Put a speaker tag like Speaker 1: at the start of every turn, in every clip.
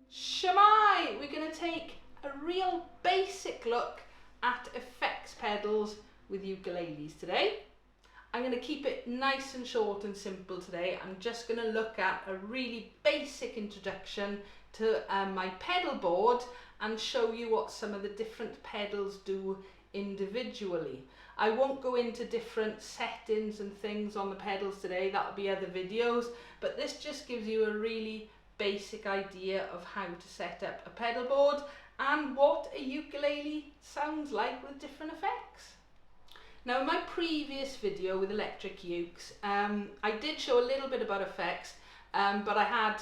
Speaker 1: Shemai, we're going to take a real basic look at effects pedals with ukuleles today. I'm going to keep it nice and short and simple today. I'm just going to look at a really basic introduction to my pedal board and show you what some of the different pedals do individually. I won't go into different settings and things on the pedals today, that'll be other videos, but this just gives you a really basic idea of how to set up a pedal board and what a ukulele sounds like with different effects. Now in my previous video with electric ukes, I did show a little bit about effects, but I had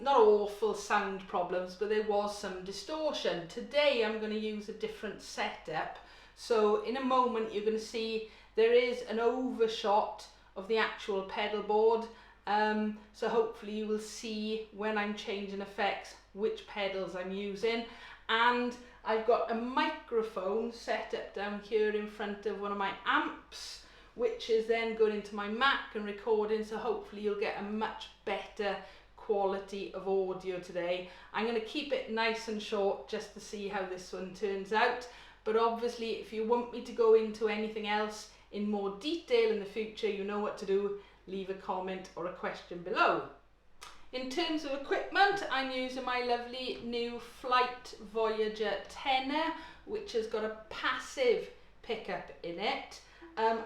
Speaker 1: not awful sound problems, but there was some distortion. Today I'm going to use a different setup, so in a moment you're going to see there is an overshot of the actual pedal board, so hopefully you will see when I'm changing effects which pedals I'm using. And I've got a microphone set up down here in front of one of my amps, which is then going into my Mac and recording, so hopefully you'll get a much better quality of audio today. I'm going to keep it nice and short just to see how this one turns out, but obviously if you want me to go into anything else in more detail in the future, you know what to do. Leave a comment or a question below. In terms of equipment, I'm using my lovely new Flight Voyager Tenor, which has got a passive pickup in it. I'm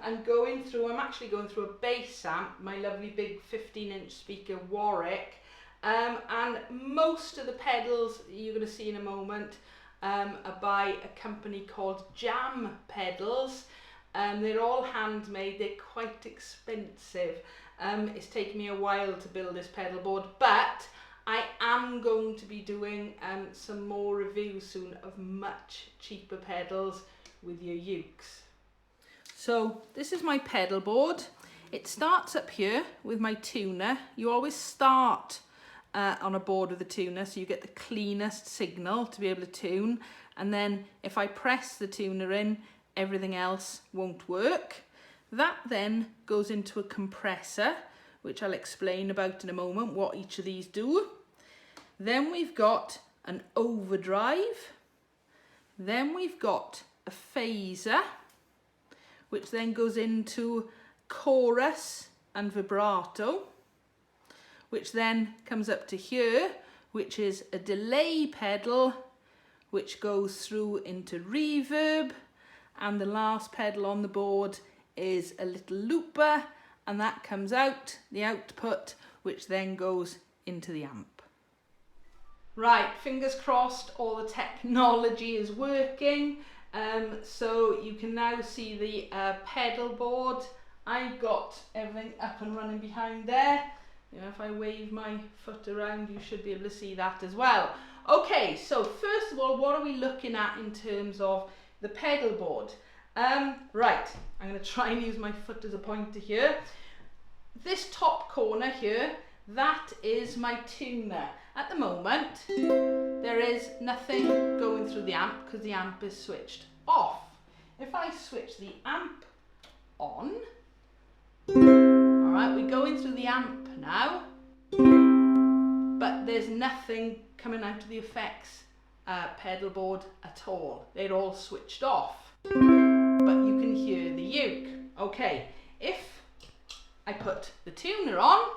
Speaker 1: actually going through a bass amp, my lovely big 15-inch speaker Warwick, and most of the pedals you're going to see in a moment are by a company called Jam Pedals. They're all handmade, they're quite expensive. It's taken me a while to build this pedal board, but I am going to be doing some more reviews soon of much cheaper pedals with your ukes. So this is my pedal board. It starts up here with my tuner. You always start on a board with a tuner so you get the cleanest signal to be able to tune, and then if I press the tuner in, everything else won't work. That then goes into a compressor, which I'll explain about in a moment what each of these do. Then we've got an overdrive. Then we've got a phaser, which then goes into chorus and vibrato, which then comes up to here, which is a delay pedal, which goes through into reverb, and the last pedal on the board is a little looper, and that comes out, the output, which then goes into the amp. Right, fingers crossed all the technology is working. So you can now see the pedal board. I've got everything up and running behind there. You know, if I wave my foot around, you should be able to see that as well. Okay, so first of all, what are we looking at in terms of the pedal board? Right, I'm going to try and use my foot as a pointer here. This top corner here, that is my tuner. At the moment, there is nothing going through the amp because the amp is switched off. If I switch the amp on, alright, we're going through the amp now, but there's nothing coming out of the effects pedal board at all. They're all switched off, but you can hear the uke. Okay, if I put the tuner on,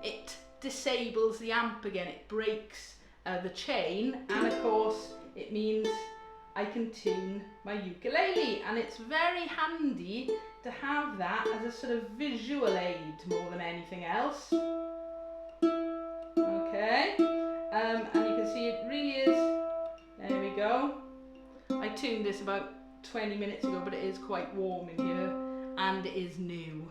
Speaker 1: it disables the amp again, it breaks the chain, and of course it means I can tune my ukulele, and it's very handy to have that as a sort of visual aid more than anything else. Okay, and you can see it really is, there we go. I tuned this about 20 minutes ago, but it is quite warm in here, and it is new.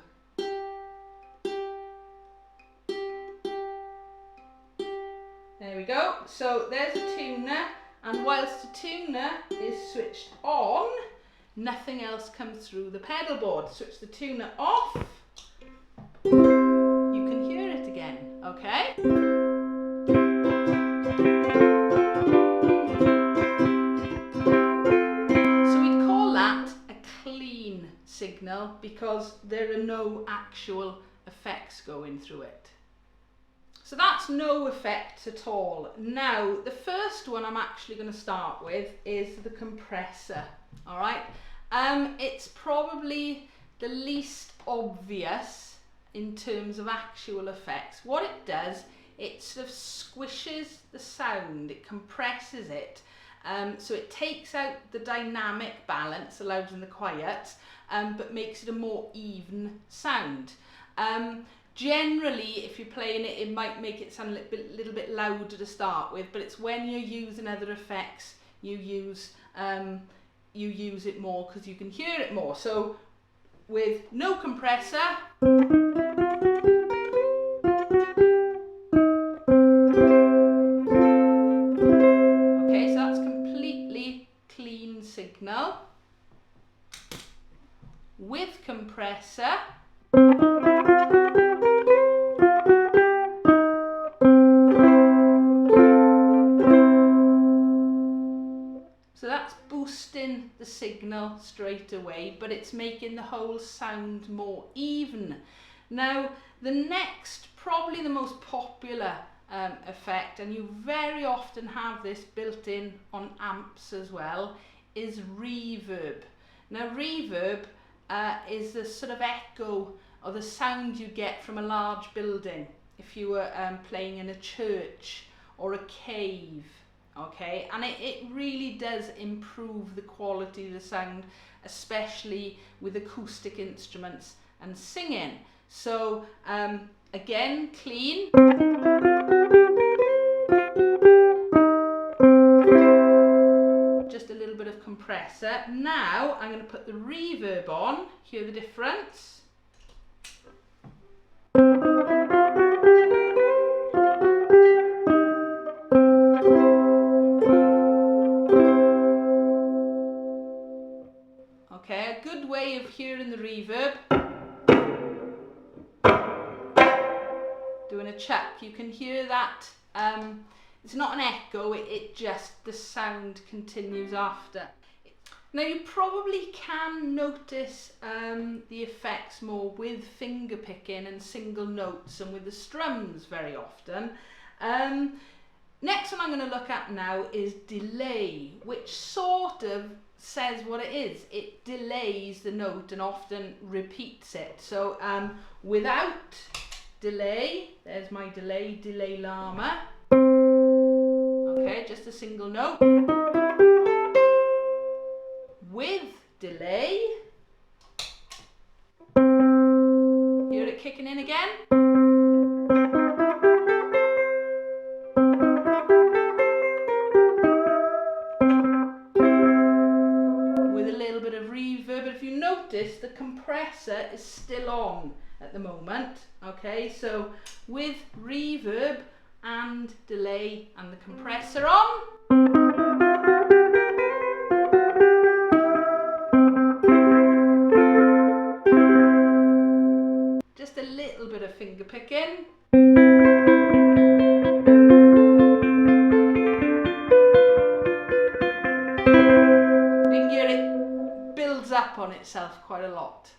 Speaker 1: There we go, so there's a tuner, and whilst the tuner is switched on, nothing else comes through the pedal board. Switch the tuner off, you can hear it again, okay? So we'd call that a clean signal because there are no actual effects going through it. So that's no effects at all. Now, the first one I'm actually going to start with is the compressor. All right, it's probably the least obvious in terms of actual effects. What it does, it sort of squishes the sound, it compresses it, so it takes out the dynamic balance, the louds and the quiets, but makes it a more even sound. Generally, if you're playing it, it might make it sound a little bit louder to start with, but it's when you're using other effects, you use it more because you can hear it more. So with no compressor, okay, so that's completely clean signal. With compressor, so that's boosting the signal straight away, but it's making the whole sound more even. Now, the next, probably the most popular effect, and you very often have this built in on amps as well, is reverb. Now, reverb is the sort of echo or the sound you get from a large building if you were playing in a church or a cave. Okay, and it really does improve the quality of the sound, especially with acoustic instruments and singing. So again, clean. Just a little bit of compressor. Now I'm going to put the reverb on. Hear the difference? Okay, a good way of hearing the reverb, doing a chuck, you can hear that, it's not an echo, it just, the sound continues after. Now you probably can notice the effects more with finger picking and single notes and with the strums very often. Next one I'm going to look at now is delay, which sort of says what it is. It delays the note and often repeats it. So without delay, there's my delay llama. Okay, just a single note. With delay, hear it kicking in again. Notice the compressor is still on at the moment. Okay, so with reverb and delay and the compressor on, just a little bit of finger picking. Up on itself quite a lot.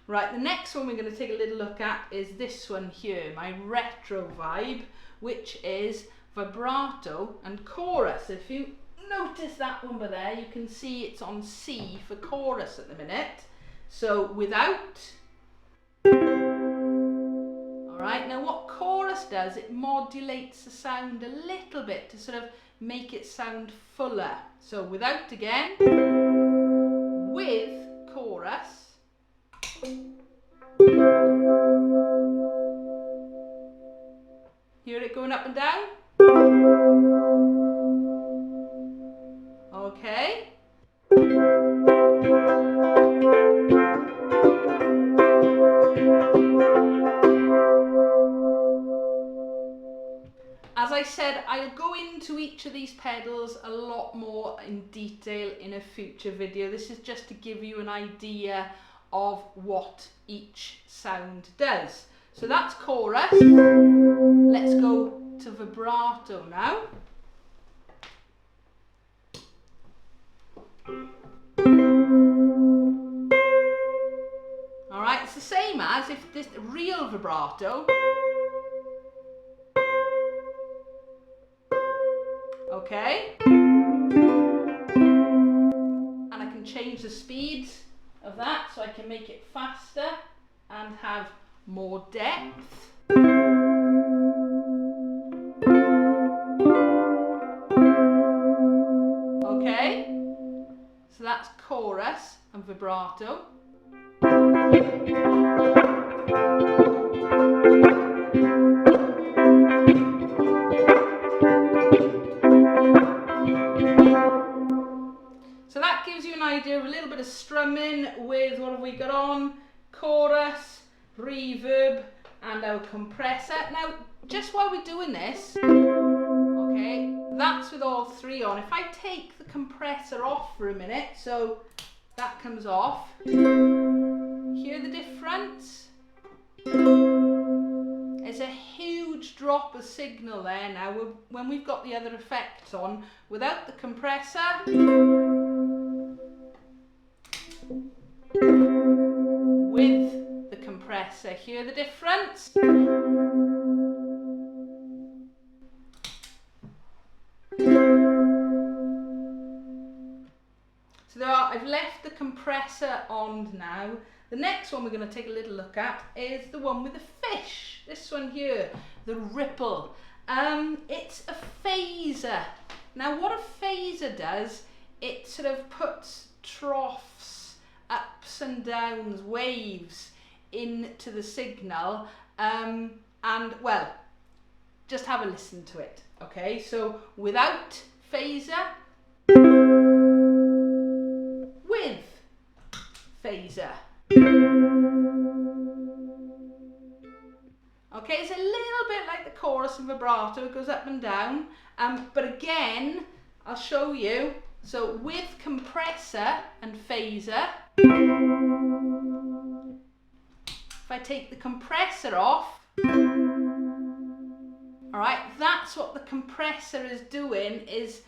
Speaker 1: Right, the next one we're going to take a little look at is this one here, my Retrovibe, which is vibrato and chorus. If you notice that number there, you can see it's on C for chorus at the minute. So without. Alright, now what chorus does, it modulates the sound a little bit to sort of make it sound fuller. So without again. With chorus, hear it going up and down? Okay. As I said, I'll go into each of these pedals a lot more in detail in a future video. This is just to give you an idea of what each sound does. So that's chorus. Let's go to vibrato now. it's the same as if this real vibrato. Okay? And I can change the speeds of that so I can make it faster and have more depth. Okay? So that's chorus and vibrato. So that gives you an idea of a little bit of strumming with what have we got on? Chorus, reverb, and our compressor. Now, just while we're doing this, okay, that's with all three on. If I take the compressor off for a minute, so that comes off, hear the difference? There's a huge drop of signal there now when we've got the other effects on. Without the compressor, with the compressor, hear the difference? So I've left the compressor on now. The next one we're going to take a little look at is the one with the fish. This one here, the ripple. It's a phaser. Now what a phaser does, it sort of puts troughs, ups and downs, waves into the signal, and well, just have a listen to it. Okay, so without phaser, with phaser. Okay, it's a little bit like the chorus and vibrato, it goes up and down, but again, I'll show you. So with compressor and phaser, if I take the compressor off, alright, that's what the compressor is doing, is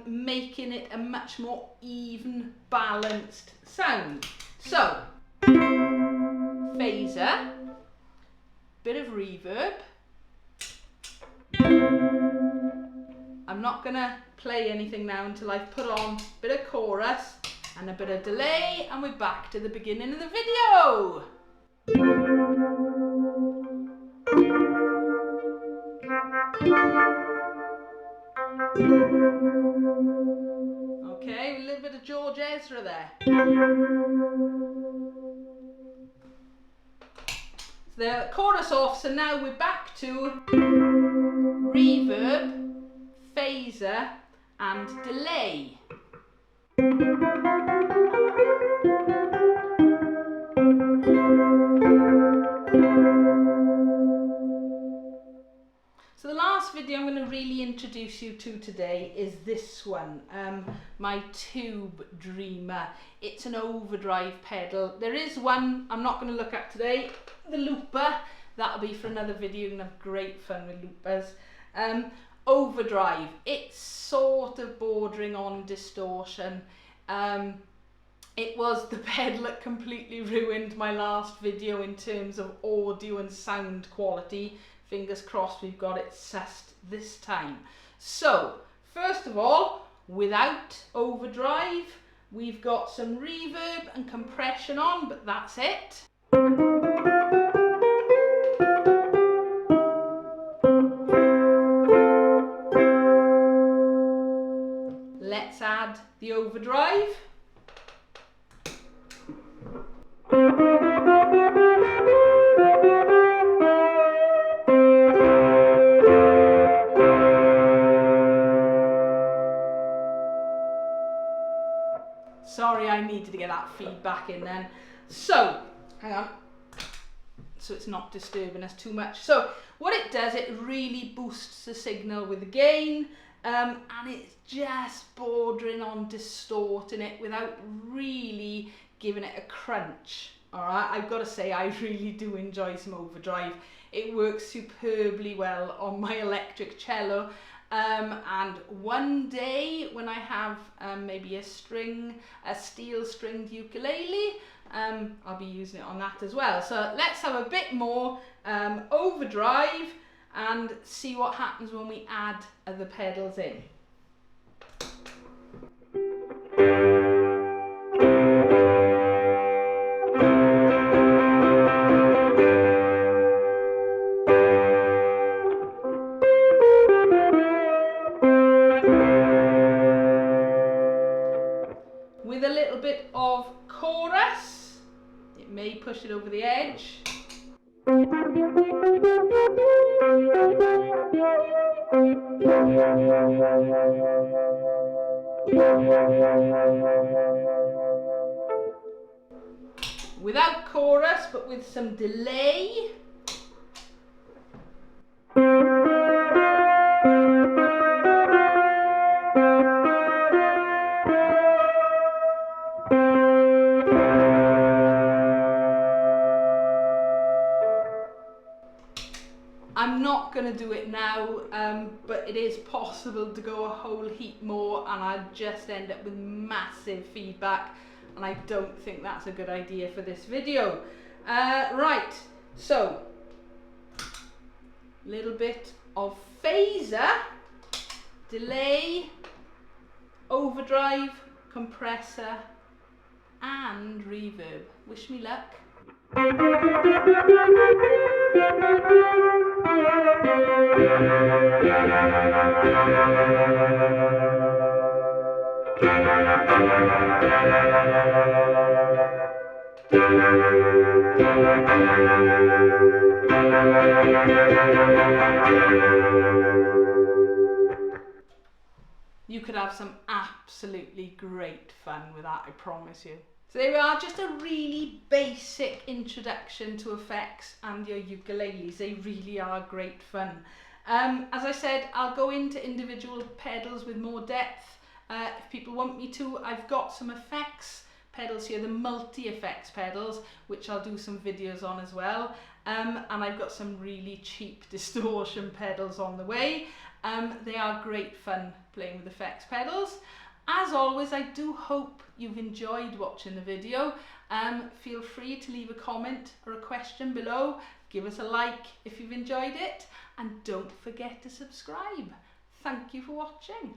Speaker 1: making it a much more even, balanced sound. So, phaser, bit of reverb. I'm not going to play anything now until I've put on a bit of chorus and a bit of delay, and we're back to the beginning of the video. Okay, a little bit of George Ezra there. So the chorus off, so now we're back to reverb, phaser and delay. So the last video I'm going to really introduce you to today is this one, my TubeDreamer. It's an overdrive pedal. There is one I'm not going to look at today, the looper. That'll be for another video. You're going to have great fun with loopers. Overdrive, it's sort of bordering on distortion. It was the pedal that completely ruined my last video in terms of audio and sound quality. Fingers crossed we've got it sussed this time. So, first of all, without overdrive, we've got some reverb and compression on, but that's it. Let's add the overdrive. Sorry, I needed to get that feedback in then. So, hang on. So it's not disturbing us too much. So, what it does, it really boosts the signal with the gain. And it's just bordering on distorting it without really giving it a crunch. Alright, I've got to say I really do enjoy some overdrive. It works superbly well on my electric cello, And one day when I have maybe a steel stringed ukulele, I'll be using it on that as well. So let's have a bit more overdrive and see what happens when we add the pedals in. With a little bit of chorus, it may push it over the edge. Without chorus, but with some delay. I'm not going to do it now, but it is possible to go a whole heap more and I'd just end up with massive feedback, and I don't think that's a good idea for this video. Right, so a little bit of phaser, delay, overdrive, compressor and reverb. Wish me luck. You could have some absolutely great fun with that, I promise you. So there we are, just a really basic introduction to effects and your ukuleles. They really are great fun. As I said, I'll go into individual pedals with more depth. If people want me to, I've got some effects pedals here, the multi-effects pedals, which I'll do some videos on as well. And I've got some really cheap distortion pedals on the way. They are great fun playing with effects pedals. As always, I do hope you've enjoyed watching the video. Feel free to leave a comment or a question below. Give us a like if you've enjoyed it, and don't forget to subscribe. Thank you for watching.